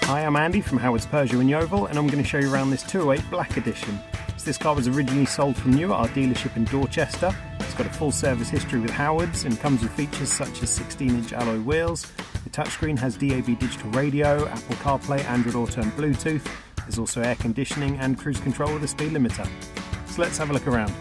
Hi, I'm Andy from Howard's Peugeot in Yeovil, and I'm going to show you around this 208 Black Edition. So this car was originally sold from new at our dealership in Dorchester. It's got a full service history with Howard's and comes with features such as 16-inch alloy wheels. The touchscreen has DAB digital radio, Apple CarPlay, Android Auto and Bluetooth. There's also air conditioning and cruise control with a speed limiter. So let's have a look around.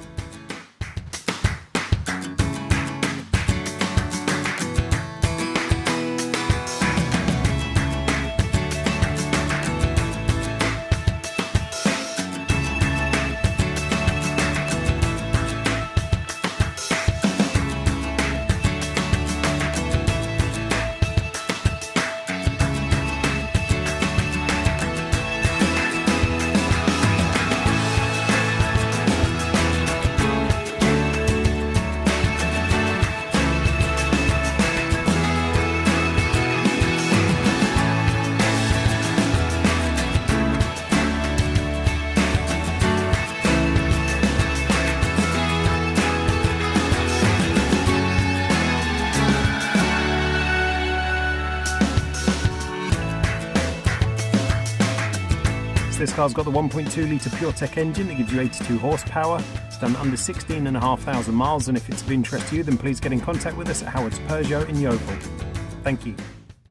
This car's got the 1.2 litre PureTech engine that gives you 82 horsepower. It's done under 16,500 miles, and if it's of interest to you, then please get in contact with us at Howard's Peugeot in Yeovil. Thank you.